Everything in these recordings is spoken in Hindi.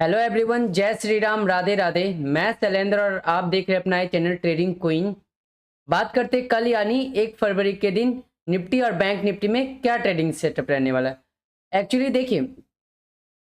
हेलो एवरीवन, जय श्री राम, राधे राधे। मैं शैलेंद्र और आप देख रहे हैं अपना चैनल ट्रेडिंग क्वीन। बात करते हैं कल यानी 1 फरवरी के दिन निफ्टी और बैंक निफ्टी में क्या ट्रेडिंग सेटअप रहने वाला है। एक्चुअली देखिए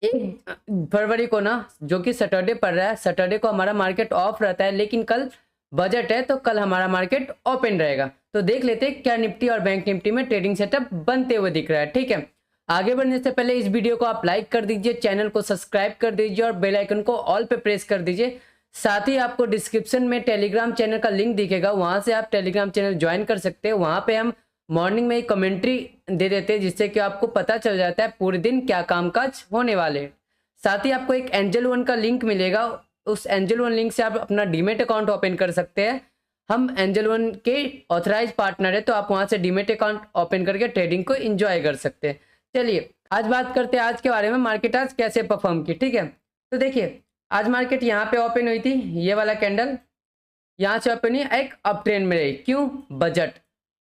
1 फरवरी को ना, जो कि सैटरडे पड़ रहा है, सैटरडे को हमारा मार्केट ऑफ रहता है, लेकिन कल बजट है तो कल हमारा मार्केट ओपन रहेगा। तो देख लेते हैं क्या निफ्टी और बैंक निफ्टी में ट्रेडिंग सेटअप बनते हुए दिख रहा है। ठीक है, आगे बढ़ने से पहले इस वीडियो को आप लाइक कर दीजिए, चैनल को सब्सक्राइब कर दीजिए और बेल आइकन को ऑल पे प्रेस कर दीजिए। साथ ही आपको डिस्क्रिप्शन में टेलीग्राम चैनल का लिंक दिखेगा, वहां से आप टेलीग्राम चैनल ज्वाइन कर सकते हैं। वहां पे हम मॉर्निंग में ही कमेंट्री दे देते हैं, जिससे कि आपको पता चल जाता है पूरे दिन क्या कामकाज होने वाले हैं। साथ ही आपको एक एंजल वन का लिंक मिलेगा, उस एंजल वन लिंक से आप अपना डीमेट अकाउंट ओपन कर सकते हैं। हम एंजल वन के ऑथराइज पार्टनर है, तो आप वहां से डीमेट अकाउंट ओपन करके ट्रेडिंग को एंजॉय कर सकते हैं। चलिए आज बात करते हैं आज के बारे में, मार्केट आज कैसे परफॉर्म की। ठीक है, तो देखिए आज मार्केट यहाँ पे ओपन हुई थी, ये वाला कैंडल यहाँ से ओपन हुई, एक अप ट्रेंड में रही। क्यों? बजट।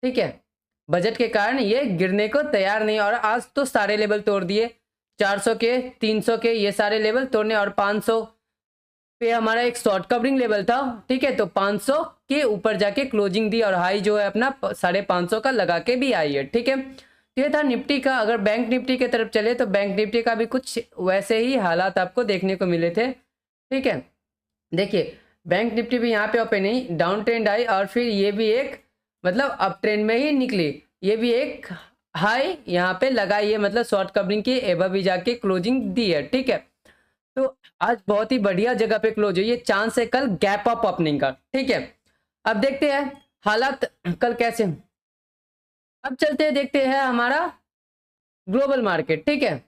ठीक है, बजट के कारण ये गिरने को तैयार नहीं, और आज तो सारे लेवल तोड़ दिए। 400 के, 300 के, ये सारे लेवल तोड़ने, और 500 पे हमारा एक शॉर्ट कवरिंग लेवल था। ठीक है, तो 500 के ऊपर जाके क्लोजिंग दी, और हाई जो है अपना 550 का लगा के भी आई है। ठीक है, ये था निफ्टी का। अगर बैंक निफ्टी की तरफ चले तो बैंक निफ्टी का भी कुछ वैसे ही हालात आपको देखने को मिले थे। ठीक है, देखिए बैंक निफ्टी भी यहाँ पे ओपन नहीं, डाउन ट्रेंड आई, और फिर ये भी एक मतलब अप ट्रेंड में ही निकली। ये भी एक हाई यहाँ पे लगाई है, मतलब शॉर्ट कवरिंग की एबव भी जाके क्लोजिंग दी है। ठीक है, तो आज बहुत ही बढ़िया जगह पे क्लोज हुई, ये चांस है कल गैप अप ओपनिंग का। ठीक है, अब देखते हैं हालात कल कैसे। अब चलते हैं, देखते हैं हमारा ग्लोबल मार्केट। ठीक है,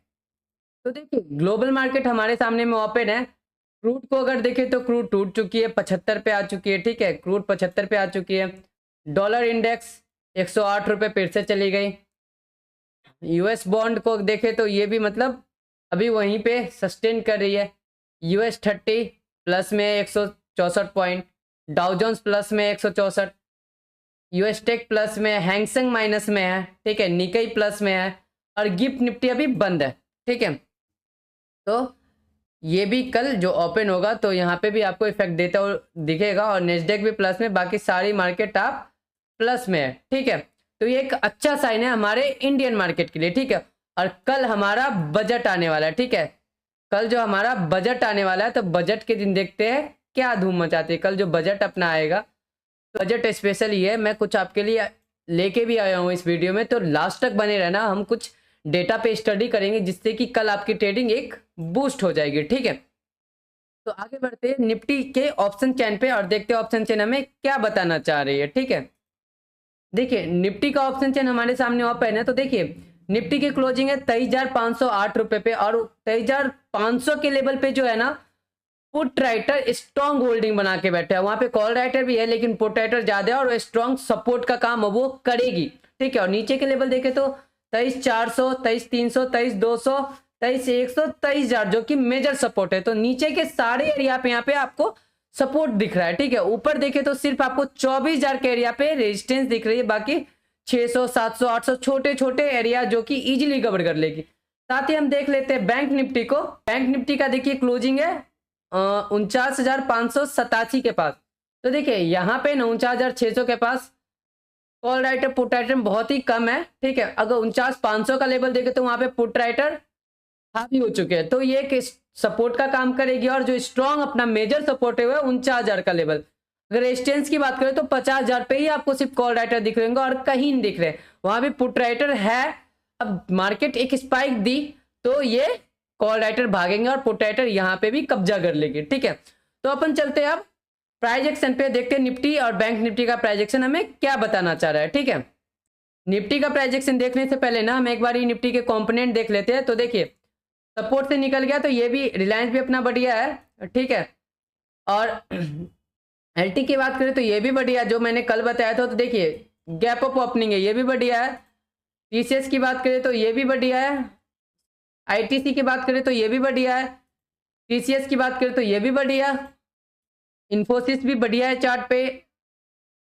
तो देखिए ग्लोबल मार्केट हमारे सामने में ओपन है। क्रूड को अगर देखें तो क्रूड टूट चुकी है, 75 पे आ चुकी है। ठीक है, क्रूड 75 पे आ चुकी है। डॉलर इंडेक्स 108 रुपये फिर से चली गई। यूएस बॉन्ड को देखें तो ये भी मतलब अभी वहीं पे सस्टेन कर रही है। यूएस 30 प्लस में 164 पॉइंट, डाउजोन्स प्लस में 164, यूएस टेक प्लस में, हैंगसेंग माइनस में है। ठीक है, निकई प्लस में है, और गिफ्ट निफ्टी अभी बंद है। ठीक है, तो ये भी कल जो ओपन होगा तो यहाँ पे भी आपको इफेक्ट देता हुआ दिखेगा, और नेस्डेक भी प्लस में, बाकी सारी मार्केट आप प्लस में है। ठीक है, तो ये एक अच्छा साइन है हमारे इंडियन मार्केट के लिए। ठीक है, और कल हमारा बजट आने वाला है। ठीक है, कल जो हमारा बजट आने वाला है, तो बजट के दिन देखते हैं क्या धूम मचाते हैं। कल जो बजट अपना आएगा, बजट स्पेशल ही है, मैं कुछ आपके लिए लेके भी आया हूँ इस वीडियो में, तो लास्ट तक बने रहना। हम कुछ डेटा पे स्टडी करेंगे, जिससे कि कल आपकी ट्रेडिंग एक बूस्ट हो जाएगी। ठीक है, तो आगे बढ़ते हैं निफ्टी के ऑप्शन चेन पे, और देखते हैं ऑप्शन चेन हमें क्या बताना चाह रही है। ठीक है, देखिए निफ्टी का ऑप्शन चेन हमारे सामने ओपन है, तो देखिए निफ्टी की क्लोजिंग है 23,508 रुपए पे, और 23,500 के लेवल पे जो है ना, पुट राइटर स्ट्रॉन्ग होल्डिंग बना के बैठा है। वहां पे कॉल राइटर भी है, लेकिन पुट राइटर ज्यादा है, और स्ट्रॉन्ग सपोर्ट का काम वो करेगी। ठीक है, और नीचे के लेवल देखे तो 23,400, 23,300, 23,200, 23,100, 23,000 जो कि मेजर सपोर्ट है। तो नीचे के सारे एरिया पे यहाँ पे आपको सपोर्ट दिख रहा है। ठीक है, ऊपर देखे तो सिर्फ आपको 24,000 के एरिया पे रेजिस्टेंस दिख रही है, बाकी 600, 700, 800 छोटे छोटे एरिया जो कि इजिली कवर कर लेगी। साथ ही हम देख लेते हैं बैंक निफ्टी को। बैंक निफ्टी का देखिए क्लोजिंग है 49,587 के पास। तो देखिए यहाँ पे ना 49,600 के पास कॉल राइटर पुट राइटर बहुत ही कम है। ठीक है, अगर 49,500 का लेवल देखे तो वहां पे पुट राइटर हावी हो चुके हैं, तो ये एक सपोर्ट का काम करेगी। और जो स्ट्रॉन्ग अपना मेजर सपोर्ट है वो 49,000 का लेवल। अगर रेजिस्टेंस की बात करें तो 50,000 पे ही आपको सिर्फ कॉल राइटर दिख रहे होंगे, और कहीं नहीं दिख रहे, वहां भी पुट राइटर है। अब मार्केट एक स्पाइक दी तो ये कॉल राइटर भागेंगे, और पुट राइटर यहाँ पे भी कब्जा कर लेगी। ठीक है, तो अपन चलते हैं अब प्राइस एक्शन पे, देखते हैं निफ्टी और बैंक निफ्टी का प्राइस एक्शन हमें क्या बताना चाह रहा है। ठीक है, निफ्टी का प्राइस एक्शन देखने से पहले ना हम एक बार निफ्टी के कंपोनेंट देख लेते हैं। तो देखिए सपोर्ट से निकल गया, तो ये भी रिलायंस भी अपना बढ़िया है। ठीक है, और एलटी की बात करें तो ये भी बढ़िया है, जो मैंने कल बताया था। तो देखिए गैप अप ओपनिंग है, ये भी बढ़िया है। टीसीएस की बात करें तो ये भी बढ़िया है। आईटीसी की बात करें तो ये भी बढ़िया है। टीसीएस की बात करें तो ये भी बढ़िया। इन्फोसिस भी बढ़िया है चार्ट पे।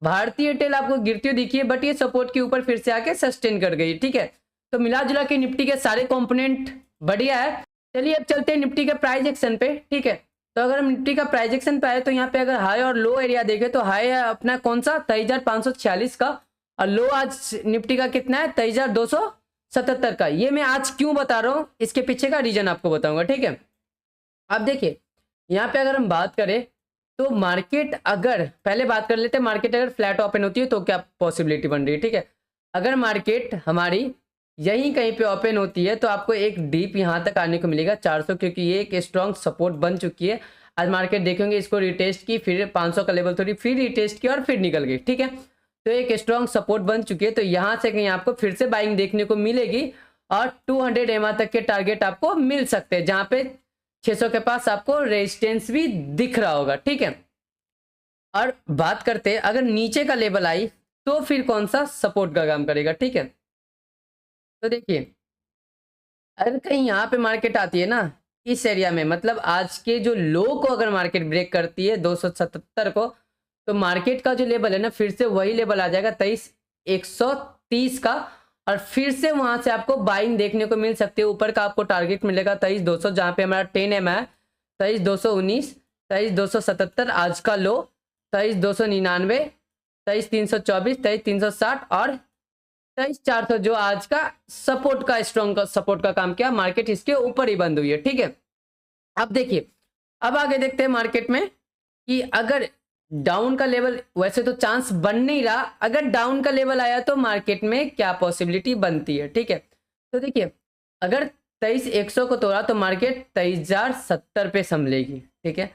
भारतीय एयरटेल आपको गिरती हुई दिखी है, बट ये सपोर्ट के ऊपर फिर से आके सस्टेन कर गई। ठीक है, तो मिला जुला के निफ्टी के सारे कंपोनेंट बढ़िया है। चलिए अब चलते हैं निफ्टी के प्राइस एक्शन पे, ठीक है। तो अगर हम निफ्टी का प्राइस एक्शन पे आए तो यहाँ पे अगर हाई और लो एरिया देखें तो हाई है अपना कौन सा 23,546 का, और लो आज निफ्टी का कितना है 23,277 का। ये मैं आज क्यों बता रहा हूँ, इसके पीछे का रीजन आपको बताऊंगा, ठीक है। अब देखिए यहाँ पे अगर हम बात करें तो मार्केट, अगर पहले बात कर लेते हैं मार्केट अगर फ्लैट ओपन होती है तो क्या पॉसिबिलिटी बन रही है, ठीक है। अगर मार्केट हमारी यहीं कहीं पे ओपन होती है तो आपको एक डीप यहाँ तक आने को मिलेगा 400, क्योंकि ये एक स्ट्रॉन्ग सपोर्ट बन चुकी है। आज मार्केट देखेंगे इसको रिटेस्ट की, फिर 500 का लेवल थोड़ी फिर रिटेस्ट की और फिर निकल गई, ठीक है। तो एक स्ट्रॉन्ग सपोर्ट बन चुकी है, तो यहाँ से कहीं आपको फिर से बाइंग देखने को मिलेगी और 200 EMA तक के टारगेट आपको मिल सकते हैं, जहाँ पे 600 के पास आपको रेजिस्टेंस भी दिख रहा होगा, ठीक है। और बात करते हैं अगर नीचे का लेवल आई तो फिर कौन सा सपोर्ट का काम करेगा, ठीक है। तो देखिए अगर कहीं यहाँ पे मार्केट आती है ना इस एरिया में, मतलब आज के जो लो को अगर मार्केट ब्रेक करती है 277 को, तो मार्केट का जो लेवल है ना फिर से वही लेवल आ जाएगा 23,130 का, और फिर से वहां से आपको बाइंग देखने को मिल सकती है। ऊपर का आपको टारगेट मिलेगा 23,200, जहाँ पे हमारा 10 EMA है 23,219, 23,277 आज का लो, 23,299, 23,324, 23,360 और 23,400 जो आज का सपोर्ट का स्ट्रॉन्ग सपोर्ट का काम किया। मार्केट इसके ऊपर ही बंद हुई है, ठीक है। अब देखिए अब आगे देखते हैं मार्केट में कि अगर डाउन का लेवल, वैसे तो चांस बन नहीं रहा, अगर डाउन का लेवल आया तो मार्केट में क्या पॉसिबिलिटी बनती है, ठीक है। तो देखिए अगर 23,100 को तोड़ा तो मार्केट 23,070 पे संभलेगी, ठीक है।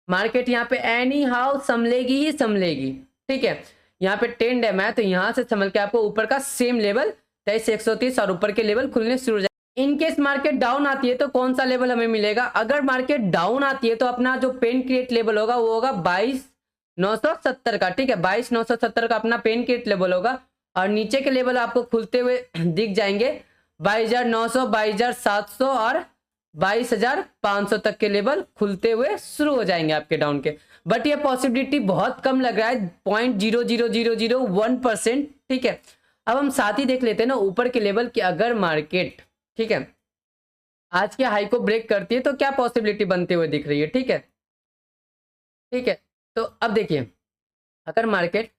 मार्केट यहाँ पे एनी हाउ संभलेगी ही संभलेगी, ठीक है। यहाँ पे 10 EMA है तो यहाँ से संभल के आपको ऊपर का सेम लेवल 23,130 और ऊपर के लेवल खुलने शुरू हो जाए। इनकेस मार्केट डाउन आती है तो कौन सा लेवल हमें मिलेगा, अगर मार्केट डाउन आती है तो अपना जो पेन क्रिएट लेवल होगा वो होगा 22,970 का, ठीक है। 22,970 का अपना पेन क्रिएट लेवल होगा, और नीचे के लेवल आपको खुलते हुए दिख जाएंगे 22,900, 22,700 और 22,500 तक के लेवल खुलते हुए शुरू हो जाएंगे आपके डाउन के। बट ये पॉसिबिलिटी बहुत कम लग रहा है, 0.00001%, ठीक है। अब हम साथ ही देख लेते हैं ना ऊपर के लेवल की, अगर मार्केट, ठीक है, आज के हाई को ब्रेक करती है तो क्या पॉसिबिलिटी बनते हुए दिख रही है, ठीक है। ठीक है तो अब देखिए अगर मार्केट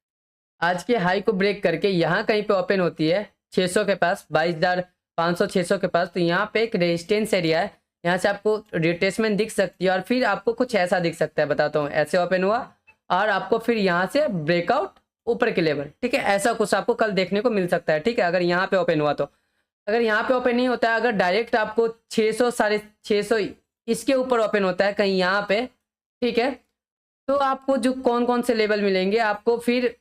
आज के हाई को ब्रेक करके यहाँ कहीं पे ओपन होती है 600 के पास, 22,500 600 के पास, तो यहाँ पे एक रेजिस्टेंस एरिया है, यहाँ से आपको रिट्रेसमेंट दिख सकती है और फिर आपको कुछ ऐसा दिख सकता है, बताता हूँ। ऐसे ओपन हुआ और आपको फिर यहाँ से ब्रेकआउट ऊपर के लेवल, ठीक है, ऐसा कुछ आपको कल देखने को मिल सकता है, ठीक है। अगर यहाँ पे ओपन हुआ तो, अगर यहाँ पे ओपन नहीं होता है, अगर डायरेक्ट आपको 600 650 इसके ऊपर ओपन होता है कहीं यहाँ पे, ठीक है, तो आपको जो कौन कौन से लेवल मिलेंगे आपको, फिर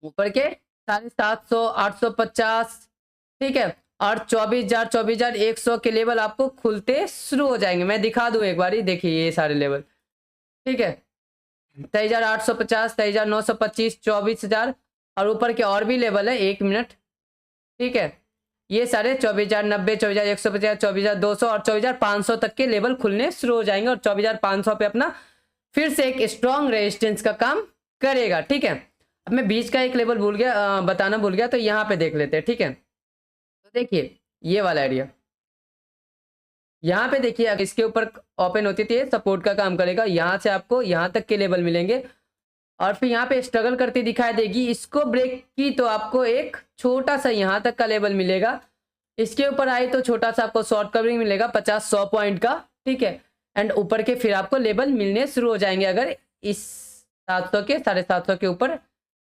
ऊपर के 750 850, ठीक है, और 24,000 24,100 के लेवल आपको खुलते शुरू हो जाएंगे। मैं दिखा दूं एक बार, देखिए ये सारे लेवल, ठीक है, 23,850, 23,925, 24,000 और ऊपर के और भी लेवल है, 1 मिनट, ठीक है, ये सारे 24,090, 24,150, 24,200 और 24,500 तक के लेवल खुलने शुरू हो जाएंगे, और 24,500 पे अपना फिर से एक स्ट्रॉन्ग रेजिस्टेंस का काम करेगा, ठीक है। अब मैं बीच का एक लेवल भूल गया, बताना भूल गया, तो यहाँ पे देख लेते हैं, ठीक है। तो देखिए ये वाला एरिया, यहाँ पे देखिए अगर इसके ऊपर ओपन होती थी सपोर्ट का काम करेगा, यहाँ से आपको यहाँ तक के लेवल मिलेंगे और फिर यहाँ पे स्ट्रगल करती दिखाई देगी। इसको ब्रेक की तो आपको एक छोटा सा यहाँ तक का लेवल मिलेगा, इसके ऊपर आई तो छोटा सा आपको शॉर्ट कवरिंग मिलेगा 50-100 पॉइंट का, ठीक है, एंड ऊपर के फिर आपको लेवल मिलने शुरू हो जाएंगे अगर इस 700 के 750 के ऊपर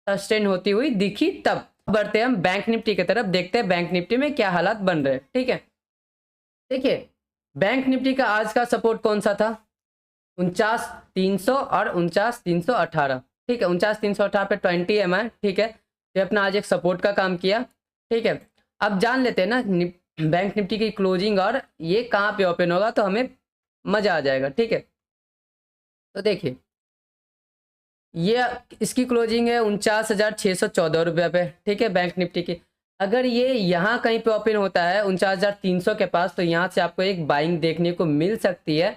सस्टेन होती हुई दिखी तब। बढ़ते हैं हम बैंक निफ्टी की तरफ, देखते हैं बैंक निफ्टी में क्या हालात बन रहे हैं, ठीक है। देखिए बैंक निफ्टी का आज का सपोर्ट कौन सा था, 49,300 और 49,318, ठीक है, 49,318 पे 20 EMA, ठीक है, ये अपना आज एक सपोर्ट का काम किया, ठीक है। अब जान लेते हैं ना बैंक निफ्टी की क्लोजिंग और ये कहाँ पे ओपन होगा तो हमें मजा आ जाएगा, ठीक है। तो देखिए ये इसकी क्लोजिंग है 49,614 रुपये पे, ठीक है, बैंक निफ्टी की। अगर ये यहाँ कहीं पे ओपन होता है 49,300 के पास, तो यहाँ से आपको एक बाइंग देखने को मिल सकती है,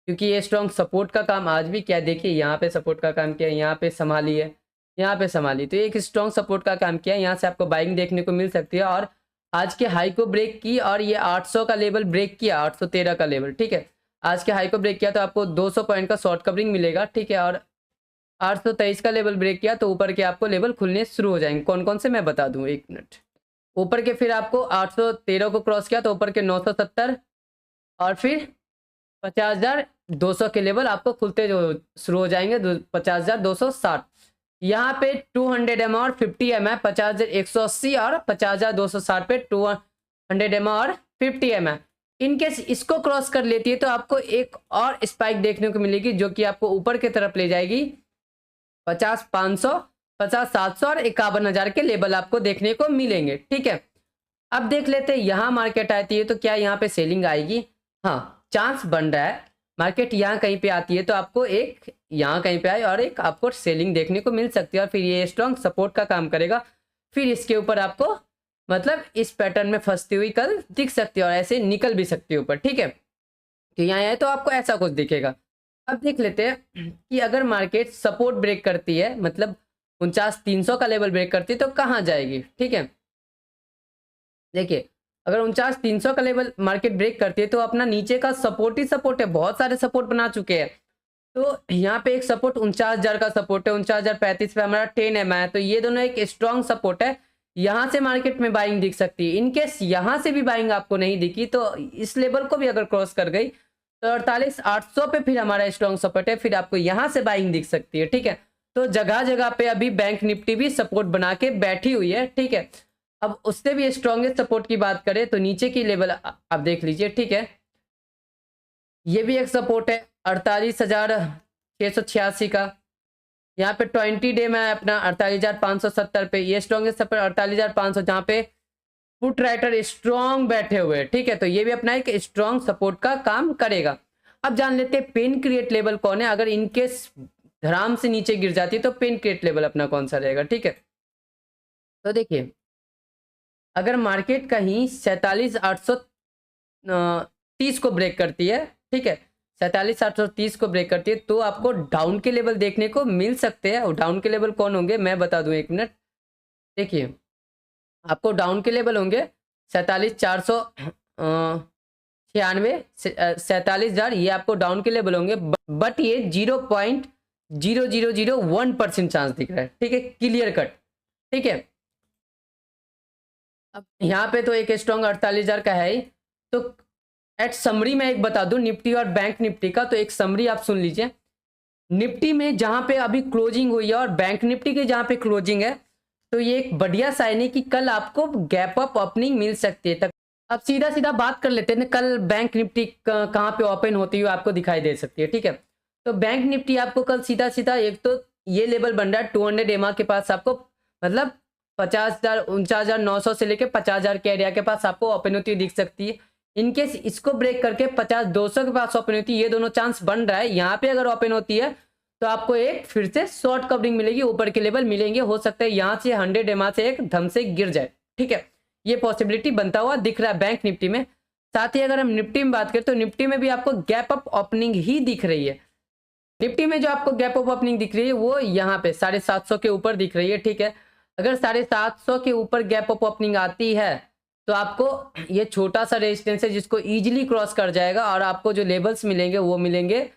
क्योंकि ये स्ट्रॉन्ग सपोर्ट का काम आज भी किया। देखिए यहाँ पे सपोर्ट का काम किया, यहाँ पे संभाली है, यहाँ पे संभाली, तो एक स्ट्रॉन्ग सपोर्ट का काम किया, यहाँ से आपको बाइंग देखने को मिल सकती है। और आज के हाई को ब्रेक की और ये 800 का लेवल ब्रेक किया, 813 का लेवल, ठीक है। आज के हाई को ब्रेक किया तो आपको 200 पॉइंट का शॉर्ट कवरिंग मिलेगा, ठीक है। और 823 का लेवल ब्रेक किया तो ऊपर के आपको लेवल खुलने शुरू हो जाएंगे। कौन कौन से मैं बता दूं, एक मिनट। ऊपर के फिर आपको 813 को क्रॉस किया तो ऊपर के 970 और फिर 50,200 के लेवल आपको खुलते जो शुरू हो जाएंगे, 50,260। यहाँ पे 200 एम और 50 एम है, 50,180 और 50,260 पे 200 एम और 50 एम है। इनकेस इसको क्रॉस कर लेती है तो आपको एक और स्पाइक देखने को मिलेगी जो कि आपको ऊपर की तरफ ले जाएगी। 50,500, 50,700 और 51,000 के लेवल आपको देखने को मिलेंगे, ठीक है। अब देख लेते हैं यहाँ मार्केट आती है तो क्या यहाँ पे सेलिंग आएगी। हाँ, चांस बन रहा है मार्केट यहाँ कहीं पे आती है तो आपको एक यहाँ कहीं पे आए और एक आपको सेलिंग देखने को मिल सकती है और फिर ये स्ट्रॉन्ग सपोर्ट का काम करेगा। फिर इसके ऊपर आपको मतलब इस पैटर्न में फंसती हुई कल दिख सकती है और ऐसे निकल भी सकती है ऊपर, ठीक है। तो यहाँ आए तो आपको ऐसा कुछ दिखेगा। अब देख लेते हैं कि अगर मार्केट सपोर्ट ब्रेक करती है, मतलब 49,300 का लेवल ब्रेक करती है तो कहाँ जाएगी, ठीक है। देखिए, अगर 49,300 का लेवल मार्केट ब्रेक करती है तो अपना नीचे का सपोर्ट ही सपोर्ट है, बहुत सारे सपोर्ट बना चुके हैं। तो यहाँ पे एक सपोर्ट 49,000 का सपोर्ट है, 49,035 पे हमारा 10 एम है, तो ये दोनों एक स्ट्रॉन्ग सपोर्ट है। यहाँ से मार्केट में बाइंग दिख सकती है। इनकेस यहाँ से भी बाइंग आपको नहीं दिखी तो इस लेवल को भी अगर क्रॉस कर गई तो 48,800 पे फिर हमारा स्ट्रॉन्ग सपोर्ट है, फिर आपको यहाँ से बाइंग दिख सकती है, ठीक है। तो जगह जगह पे अभी बैंक निफ्टी भी सपोर्ट बना के बैठी हुई है, ठीक है। अब उससे भी स्ट्रॉन्गेस्ट सपोर्ट की बात करें तो नीचे की लेवल आप देख लीजिए, ठीक है। ये भी एक सपोर्ट है 48,686 का। यहाँ पे 20 डे में अपना 48,570 पे ये स्ट्रॉन्गेस्ट सपोर्ट 48,500, जहाँ पे पुट राइटर स्ट्रॉन्ग बैठे हुए हैं, ठीक है। तो ये भी अपना एक स्ट्रॉन्ग सपोर्ट का काम करेगा। अब जान लेते हैं पेन क्रिएट लेवल कौन है। अगर इनकेस धराम से नीचे गिर जाती है तो पेन क्रिएट लेवल अपना कौन सा रहेगा, ठीक है। तो देखिए, अगर मार्केट कहीं 47,830 को ब्रेक करती है, ठीक है, 47,830 को ब्रेक करती है तो आपको डाउन के लेवल देखने को मिल सकते हैं। और डाउन के लेवल कौन होंगे मैं बता दूं, एक मिनट। देखिए, आपको डाउन के लेवल होंगे 47,496, 47,000, ये आपको डाउन के लेवल होंगे। बट ये 0.0001% चांस दिख रहा है, ठीक है, क्लियर कट, ठीक है। अब यहाँ पे तो एक स्ट्रॉन्ग 48,000 का है ही। तो एट समरी में एक बता दूं निफ्टी और बैंक निफ्टी का, तो एक समरी आप सुन लीजिए। निफ्टी में जहां पे अभी क्लोजिंग हुई है और बैंक निफ्टी के जहां पे क्लोजिंग है, तो ये एक बढ़िया साइन है कि कल आपको गैप अप ओपनिंग मिल सकती है। तक अब सीधा सीधा बात कर लेते हैं, कल बैंक निफ्टी कहाँ पे ओपन होती हुई आपको दिखाई दे सकती है, ठीक है। तो बैंक निफ्टी आपको कल सीधा सीधा एक तो ये लेवल बन रहा है 200 एमआ के पास आपको, मतलब 50,000, 49,900 से लेकर 50,000 के एरिया के पास आपको ओपन होती हुई दिख सकती है। इनकेस इसको ब्रेक करके 50,200 के पास ओपन होती है, ये दोनों चांस बन रहा है। यहाँ पे अगर ओपन होती है तो आपको एक फिर से शॉर्ट कवरिंग मिलेगी, ऊपर के लेवल मिलेंगे। हो सकता है यहाँ से 100 एमआ से एक धम से गिर जाए, ठीक है। ये पॉसिबिलिटी बनता हुआ दिख रहा है बैंक निफ्टी में। साथ ही अगर हम निफ्टी में बात करें तो निफ्टी में भी आपको गैप अप ओपनिंग ही दिख रही है। निफ्टी में जो आपको गैप अप ओपनिंग दिख रही है वो यहाँ पे 750 के ऊपर दिख रही है, ठीक है। अगर 750 के ऊपर गैप अप ओपनिंग आती है तो आपको ये छोटा सा रेजिस्टेंस है जिसको इजीली क्रॉस कर जाएगा और आपको जो लेवल्स मिलेंगे वो मिलेंगे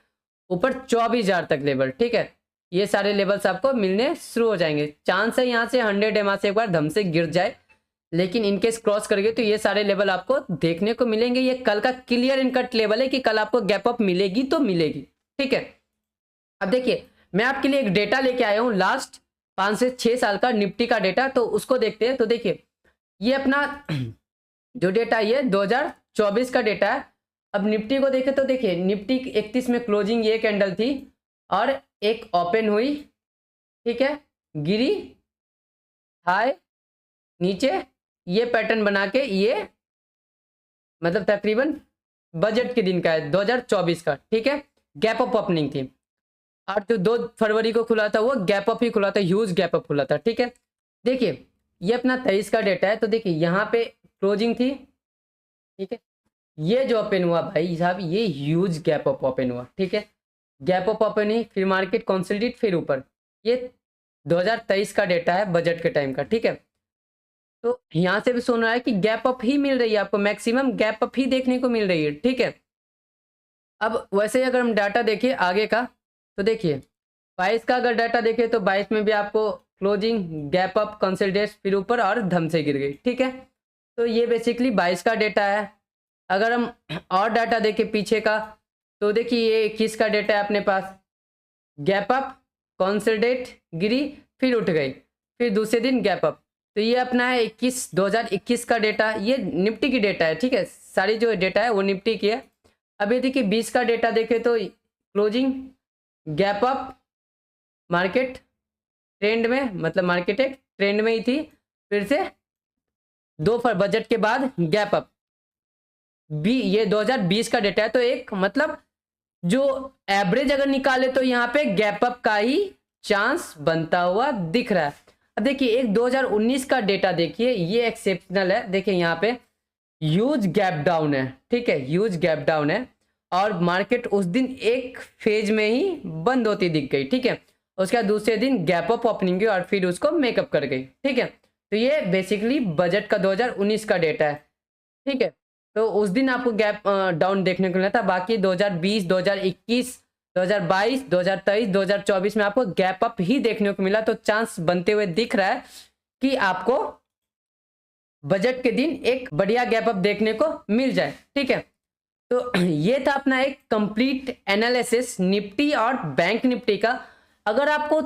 ऊपर 24,000 तक लेवल, ठीक है। ये सारे लेवल्स आपको मिलने शुरू हो जाएंगे। चांस है यहाँ से 100 एमआ से एक बार धम से गिर जाए, लेकिन इनकेस क्रॉस करेंगे तो ये सारे लेवल आपको देखने को मिलेंगे। ये कल का क्लियर इन कट लेवल है कि कल आपको गैप अप मिलेगी तो मिलेगी, ठीक है। अब देखिए, मैं आपके लिए एक डेटा लेके आया हूँ लास्ट 5 से 6 साल का निफ्टी का डेटा, तो उसको देखते हैं। तो देखिए, ये अपना जो डेटा ये 2024 का डेटा है। अब निफ्टी को देखें तो देखिए, निफ्टी 31 में क्लोजिंग ये कैंडल थी और एक ओपन हुई, ठीक है, गिरी, हाई, नीचे, ये पैटर्न बना के ये मतलब तकरीबन बजट के दिन का है 2024 का, ठीक है। गैप अप ओपनिंग थी और जो 2 फरवरी को खुला था वो गैप अप ही खुला था, ह्यूज गैप अप खुला था, ठीक है। देखिए, ये अपना 23 का डेटा है। तो देखिए, यहाँ पे क्लोजिंग थी, ठीक है, ये जो ओपन हुआ भाई साहब ये ह्यूज गैप अप ओपन हुआ, ठीक है। गैप अप ओपन ही फिर मार्केट कंसोलिडेट फिर ऊपर। ये 2023 का डेटा है बजट के टाइम का, ठीक है। तो यहाँ से भी सुन रहा है कि गैप अप ही मिल रही है आपको, मैक्सिमम गैप अप ही देखने को मिल रही है। ठीक है, अब वैसे ही अगर हम डाटा देखिए आगे का, तो देखिए 22 का अगर डाटा देखें तो 22 में भी आपको क्लोजिंग, गैप अप, कंसोलिडेट, फिर ऊपर और धम से गिर गई। ठीक है, तो ये बेसिकली 22 का डेटा है। अगर हम और डाटा देखें पीछे का, तो देखिए ये 21 का डेटा है अपने पास, गैप अप, कंसोलिडेट, गिरी, फिर उठ गई, फिर दूसरे दिन गैप अप। तो ये अपना है 2021 का डेटा, ये निफ्टी की डेटा है। ठीक है, सारी जो डेटा है वो निफ्टी की है। अब ये देखिए 20 का डेटा देखें तो closing, gap up, market trend में, मतलब मार्केट एक ट्रेंड में ही थी, फिर से बजट के बाद गैप अप। ये 2020 का डेटा है, तो एक मतलब जो एवरेज अगर निकाले तो यहाँ पे गैप अप का ही चांस बनता हुआ दिख रहा है। अब देखिए एक 2019 का डेटा देखिए, ये एक्सेप्शनल है। देखिए यहाँ पे ह्यूज गैप डाउन है। ठीक है, ह्यूज गैप डाउन है और मार्केट उस दिन एक फेज में ही बंद होती दिख गई। ठीक है, उसके बाद दूसरे दिन गैप अप ओपनिंग की और फिर उसको मेकअप कर गई। ठीक है, तो ये बेसिकली बजट का 2019 का डेटा है। ठीक है, तो उस दिन आपको गैप डाउन देखने को मिला था। बाकी 2020, 2021, 2022, 2023, 2024 में आपको गैप अप ही देखने को मिला। तो चांस बनते हुए दिख रहा है कि आपको बजट के दिन एक बढ़िया गैप अप देखने को मिल जाए। ठीक है, तो ये था अपना एक कंप्लीट एनालिसिस निफ्टी और बैंक निफ्टी का। अगर आपको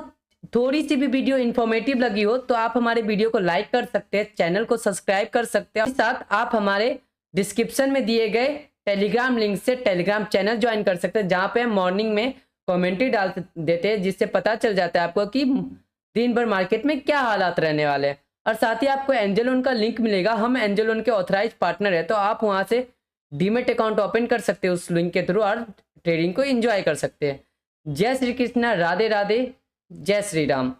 थोड़ी सी भी वीडियो इन्फॉर्मेटिव लगी हो तो आप हमारे वीडियो को लाइक कर सकते हैं, चैनल को सब्सक्राइब कर सकते हैं। साथ आप हमारे डिस्क्रिप्शन में दिए गए टेलीग्राम लिंक से टेलीग्राम चैनल ज्वाइन कर सकते हैं, जहाँ पे हम मॉर्निंग में कमेंट्री डाल देते हैं, जिससे पता चल जाता है आपको कि दिन भर मार्केट में क्या हालात रहने वाले हैं। और साथ ही आपको एंजल लोन का लिंक मिलेगा, हम एंजल लोन के ऑथराइज पार्टनर है, तो आप वहाँ से डीमेट अकाउंट ओपन कर सकते हैं उस लिंक के थ्रू और ट्रेडिंग को एंजॉय कर सकते हैं। जय श्री कृष्णा, राधे राधे, जय श्री राम।